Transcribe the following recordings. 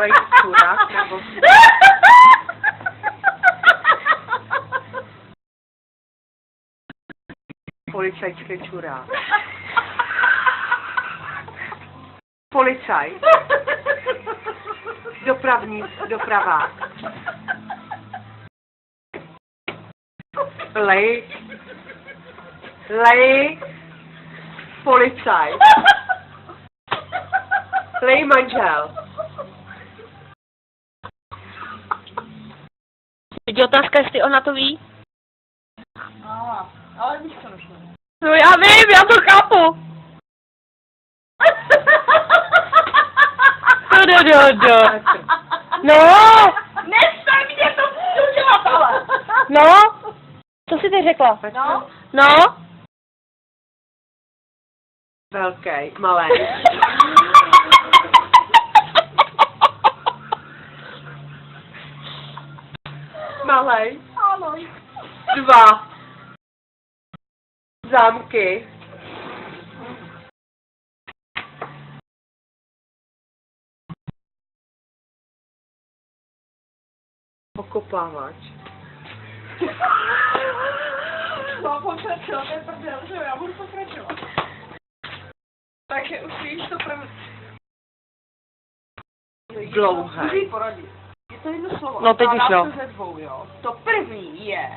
malej čurák, nebo... Policajský čurák. Policaj. Dopravák. Lej. Policaj. Lej manžel. Teď je otázka, jestli ona to ví. Ale víš co nešlo. No já vím, já to chápu. No, Nestaň mě, to budu dělat, ale. no. Co jsi teď řekla? No. No. Velký, malý. Malej. Ano. 2 zámky. Okopávač. No, pokračovat, to je prdel, že jo, já budu pokračovat. Takže už víš to první. Dlouhý. Můžu poradit. Je to jedno slovo. No, teď už jo. Ze dvou, jo. To první je...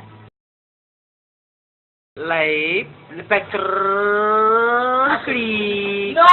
Lej. Petr. Chlík. No!